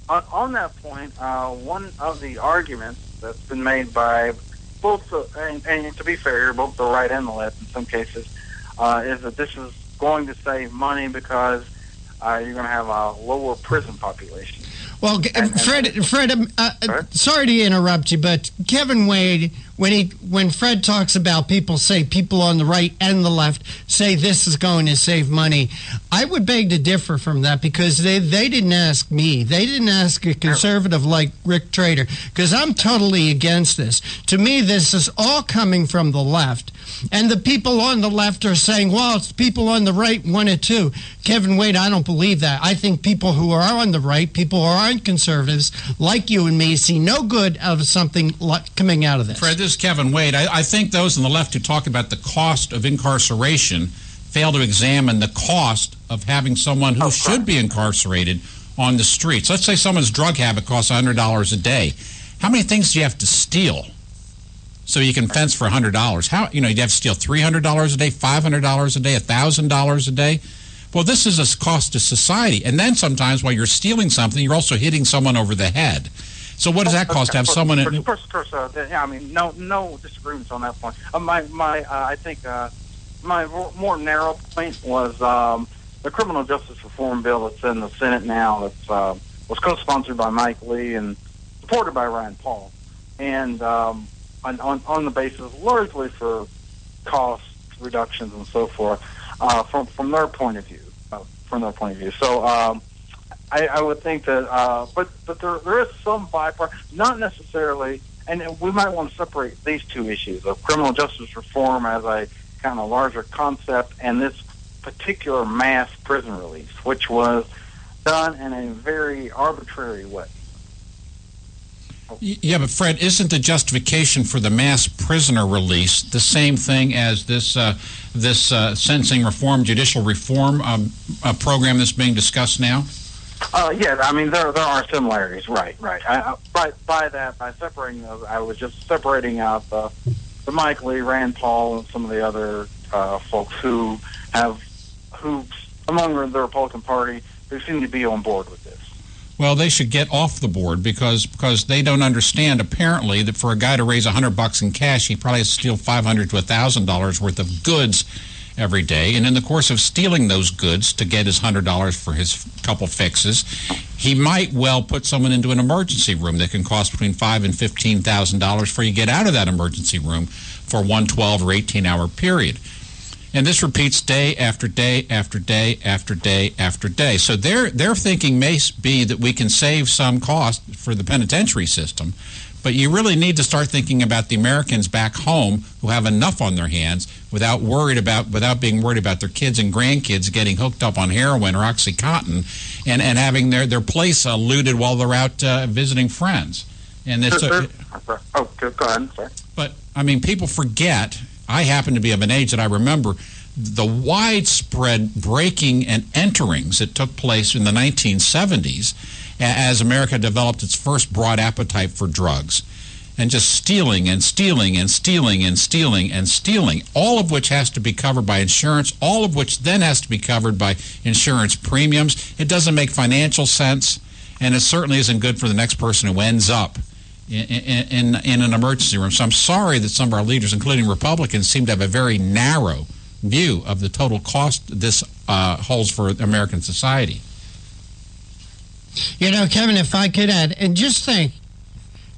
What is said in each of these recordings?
on that point, one of the arguments that's been made by both, and to be fair here, both the right and the left in some cases, is that this is going to save money because you're going to have a lower prison population. Well, Fred, sorry to interrupt you, but Kevin Wade, when Fred talks about people on the right and the left say this is going to save money, I would beg to differ from that because they didn't ask me. They didn't ask a conservative like Rick Trader because I'm totally against this. To me, this is all coming from the left. And the people on the left are saying, well, it's people on the right want it too. Kevin Wade, I don't believe that. I think people who are on the right, people who aren't conservatives, like you and me, see no good out of something coming out of this. Fred, this is Kevin Wade. I think those on the left who talk about the cost of incarceration fail to examine the cost of having someone who should be incarcerated on the streets. Let's say someone's drug habit costs $100 a day. How many things do you have to steal so you can fence for $100? How you have to steal $300 a day, $500 a day, $1,000 a day? Well, this is a cost to society. And then sometimes while you're stealing something, you're also hitting someone over the head. So what does that cost to have someone? Yeah, I mean, no disagreements on that point. I think my more narrow point was the criminal justice reform bill that's in the Senate now. That was co-sponsored by Mike Lee and supported by Rand Paul, and on the basis largely for cost reductions and so forth from their point of view. So I would think that, but there is some bipartisan, not necessarily, and we might want to separate these two issues of criminal justice reform as a kind of larger concept and this particular mass prison release, which was done in a very arbitrary way. Yeah, but Fred, isn't the justification for the mass prisoner release the same thing as this sentencing reform, judicial reform program that's being discussed now? Yeah, I mean there are similarities, right. By separating those, I was just separating out the Mike Lee, Rand Paul, and some of the other folks who among the Republican Party who seem to be on board with this. Well, they should get off the board because they don't understand, apparently, that for a guy to raise $100 in cash, he probably has to steal $500 to $1,000 worth of goods every day. And in the course of stealing those goods to get his $100 for his couple fixes, he might well put someone into an emergency room that can cost between $5,000 and $15,000 before you get out of that emergency room for one 12 or 18-hour period. And this repeats day after day after day after day after day. So their thinking may be that we can save some cost for the penitentiary system, but you really need to start thinking about the Americans back home who have enough on their hands without being worried about their kids and grandkids getting hooked up on heroin or OxyContin and having their place looted while they're out visiting friends. And this, go ahead. Sorry. But I mean, people forget. I happen to be of an age that I remember the widespread breaking and enterings that took place in the 1970s as America developed its first broad appetite for drugs, and just stealing and stealing and stealing and stealing and stealing, all of which has to be covered by insurance, all of which then has to be covered by insurance premiums. It doesn't make financial sense, and it certainly isn't good for the next person who ends up in an emergency room. So I'm sorry that some of our leaders, including Republicans, seem to have a very narrow view of the total cost this holds for American society. You know, Kevin, if I could add, and just think,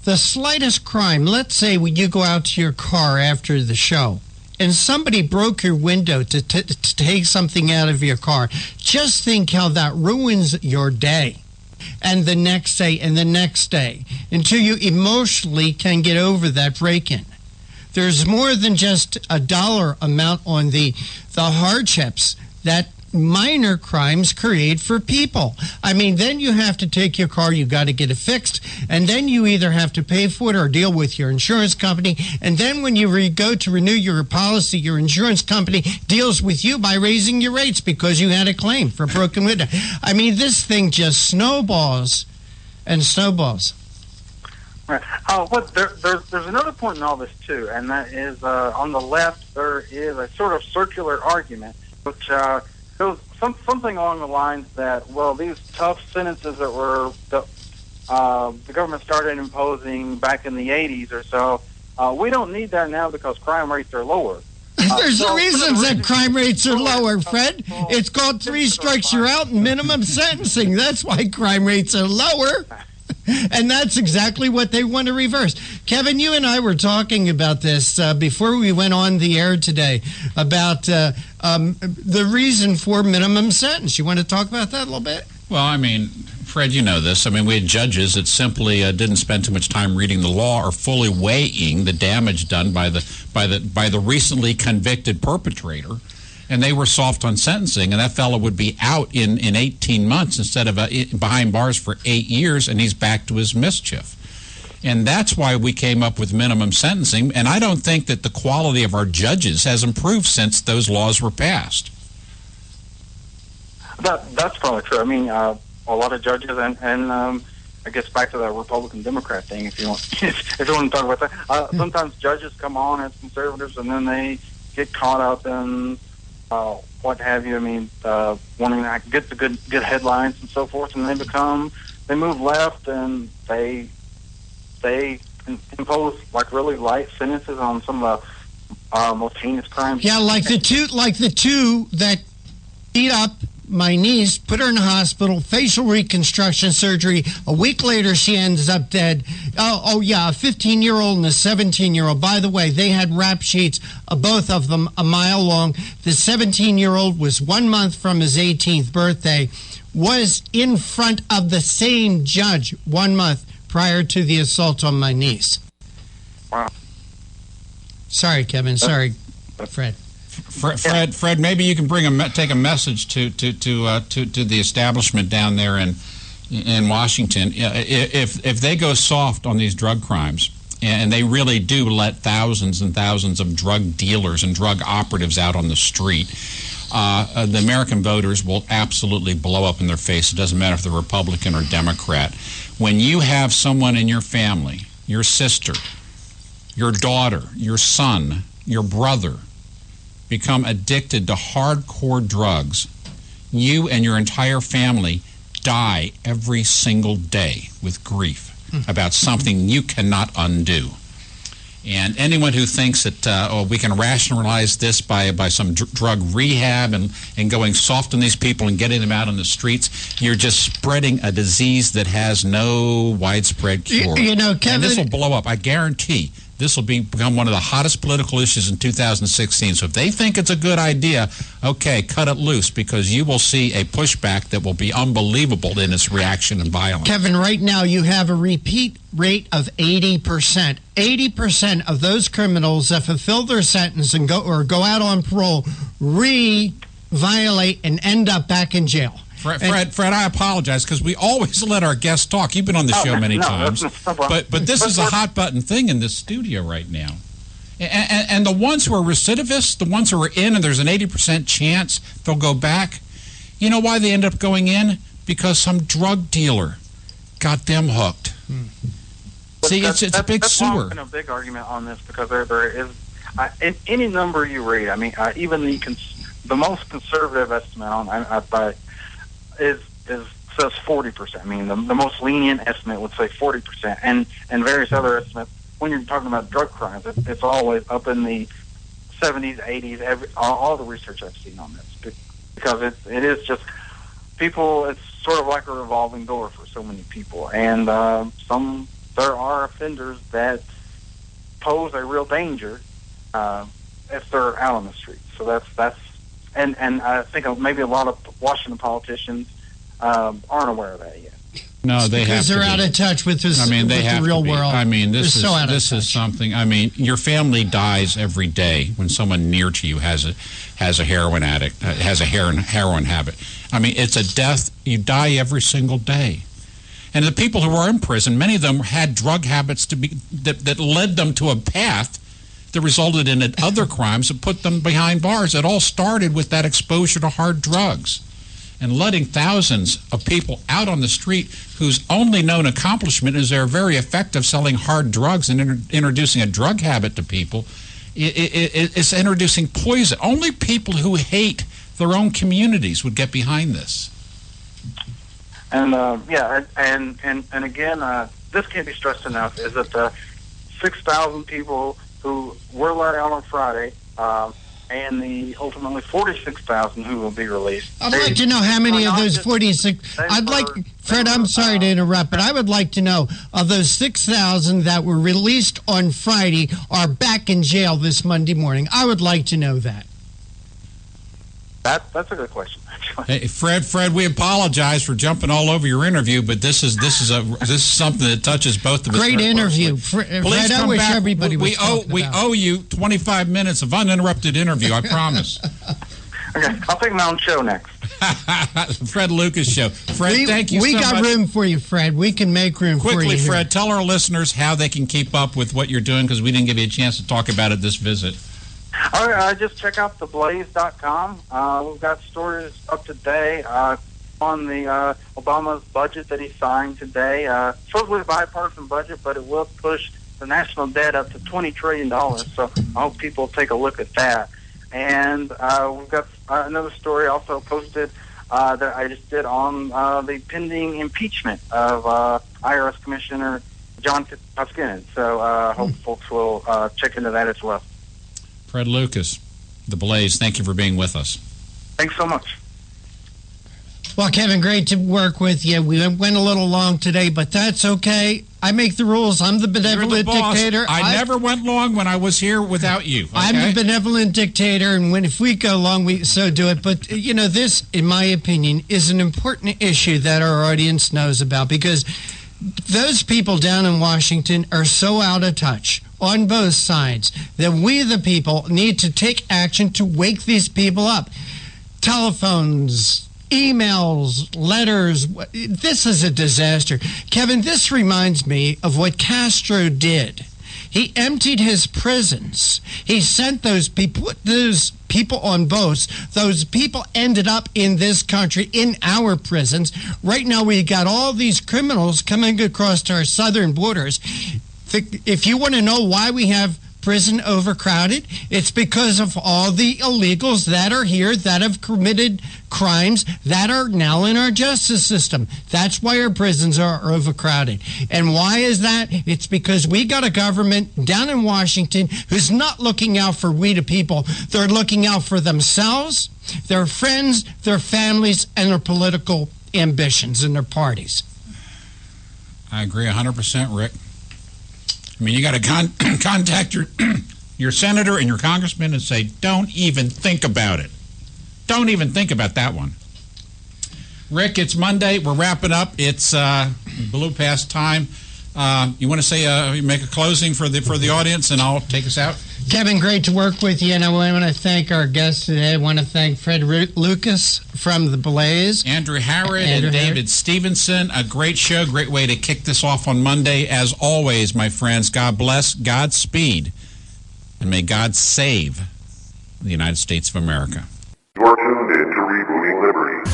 the slightest crime, let's say when you go out to your car after the show, and somebody broke your window to take something out of your car, just think how that ruins your day. And the next day, and the next day, until you emotionally can get over that break-in. There's more than just a dollar amount on the hardships that minor crimes create for people. I mean, then you have to take your car, you got to get it fixed, and then you either have to pay for it or deal with your insurance company, and then when you go to renew your policy, your insurance company deals with you by raising your rates because you had a claim for a broken window. I mean, this thing just snowballs and snowballs. Right. There's another point in all this, too, and that is on the left there is a sort of circular argument which goes something along the lines that, well, these tough sentences that the government started imposing back in the 80s or so. We don't need that now because crime rates are lower. There's reasons that crime rates are lower, Fred. It's called 3 strikes you're out and minimum sentencing. That's why crime rates are lower. And that's exactly what they want to reverse. Kevin, you and I were talking about this before we went on the air today, about the reason for minimum sentence. You want to talk about that a little bit? Well, I mean, Fred, you know this. I mean, we had judges that simply didn't spend too much time reading the law or fully weighing the damage done by the recently convicted perpetrator, and they were soft on sentencing, and that fellow would be out in 18 months instead of behind bars for 8 years, and he's back to his mischief. And that's why we came up with minimum sentencing, and I don't think that the quality of our judges has improved since those laws were passed. That's probably true. I mean, a lot of judges, and I guess back to the Republican-Democrat thing, if you want to talk about that. Sometimes judges come on as conservatives, and then they get caught up in what have you. I mean, wanting to get the good headlines and so forth, and they move left, and they impose like really light sentences on some of the most heinous crimes. Yeah, like the two that beat up my niece, put her in the hospital, facial reconstruction surgery. A week later, she ends up dead. Oh yeah, a 15-year-old and a 17-year-old. By the way, they had rap sheets, both of them a mile long. The 17-year-old was 1 month from his 18th birthday, was in front of the same judge 1 month prior to the assault on my niece. Wow. Sorry, Kevin. Sorry, Fred. Fred, maybe you can take a message to the establishment down there in Washington. If they go soft on these drug crimes, and they really do let thousands and thousands of drug dealers and drug operatives out on the street, the American voters will absolutely blow up in their face. It doesn't matter if they're Republican or Democrat. When you have someone in your family, your sister, your daughter, your son, your brother, become addicted to hardcore drugs, you and your entire family die every single day with grief about something you cannot undo. And anyone who thinks that we can rationalize this by some drug rehab and going soft on these people and getting them out on the streets, you're just spreading a disease that has no widespread cure. You know, Kevin, and this will blow up. I guarantee this will become one of the hottest political issues in 2016. So if they think it's a good idea, okay, cut it loose, because you will see a pushback that will be unbelievable in its reaction and violence. Kevin, right now you have a repeat rate of 80%. 80% of those criminals that fulfill their sentence and go out on parole violate and end up back in jail. Fred, I apologize because we always let our guests talk. You've been on the show many times, but this is a hot button thing in this studio right now. And the ones who are recidivists, the ones who are in, and there's an 80% chance they'll go back. You know why they end up going in? Because some drug dealer got them hooked. See, it's a big sewer. That's been a big argument on this, because there is in any number you read. I mean, even the most conservative estimate on is says 40%. I mean, the most lenient estimate would say 40%, and various other estimates. When you're talking about drug crimes, it's always up in the 70s, 80s. All the research I've seen on this, because it is just people. It's sort of like a revolving door for so many people, and there are offenders that pose a real danger if they're out on the street. So that's. And I think maybe a lot of Washington politicians aren't aware of that yet. No, they have to be. Because they're out of touch with this. I mean, they have the real to be. world. I mean, this is something. I mean, your family dies every day when someone near to you has a heroin addict, has a heroin habit. I mean, it's a death. You die every single day. And the people who are in prison, many of them had drug habits that led them to a path that resulted in other crimes that put them behind bars. It all started with that exposure to hard drugs. And letting thousands of people out on the street whose only known accomplishment is they're very effective selling hard drugs and introducing a drug habit to people, it's introducing poison. Only people who hate their own communities would get behind this. And again, this can't be stressed enough, is that the 6,000 people who were let out on Friday, and the ultimately 46,000 who will be released. I'd like to know how many of those 46. Fred, I'm sorry to interrupt, but I would like to know of those 6,000 that were released on Friday are back in jail this Monday morning. I would like to know that. That's a good question, actually. Hey, Fred, we apologize for jumping all over your interview, but this is something that touches both of us. Great interview, Fred. I wish everybody was we owe you 25 minutes of uninterrupted interview. I promise. Okay, I'll take my own show next. Fred Lucas Show. Fred, thank you so much. We got room for you, Fred. We can make room for you. Quickly, here. Fred, tell our listeners how they can keep up with what you're doing, because we didn't give you a chance to talk about it this visit. All right, just check out theblaze.com. We've got stories up to date on the Obama's budget that he signed today. Supposedly a bipartisan budget, but it will push the national debt up to $20 trillion. So I hope people take a look at that. And we've got another story also posted that I just did on the pending impeachment of IRS Commissioner John Koskinen. So hope folks will check into that as well. Fred Lucas, The Blaze, thank you for being with us. Thanks so much. Well, Kevin, great to work with you. We went a little long today, but that's okay. I make the rules. I'm the benevolent dictator. I never went long when I was here without you. Okay? I'm the benevolent dictator, and if we go long, we so do it. But, this, in my opinion, is an important issue that our audience knows about, because those people down in Washington are so out of touch on both sides that we, the people, need to take action to wake these people up. Telephones, emails, letters. This is a disaster. Kevin, this reminds me of what Castro did. He emptied his prisons. He sent those people on boats. Those people ended up in this country, in our prisons. Right now, we got all these criminals coming across our southern borders. If you want to know why we have prison overcrowded, it's because of all the illegals that are here that have committed crimes that are now in our justice system. That's why our prisons are overcrowded. And why is that? It's because we got a government down in Washington who's not looking out for we the people. They're looking out for themselves, their friends, their families, and their political ambitions and their parties. I agree 100%, Rick. I mean, you got to contact your senator and your congressman and say, don't even think about it. Don't even think about that one. Rick, it's Monday. We're wrapping up. It's blew past time. You want to say make a closing for the audience, and I'll take us out? Kevin, great to work with you, and I want to thank our guests today. I want to thank Fred Lucas from The Blaze. Andrew Harrod and David Stevenson. A great show, great way to kick this off on Monday. As always, my friends, God bless, Godspeed, and may God save the United States of America. You're tuned in to Rebooting Liberty.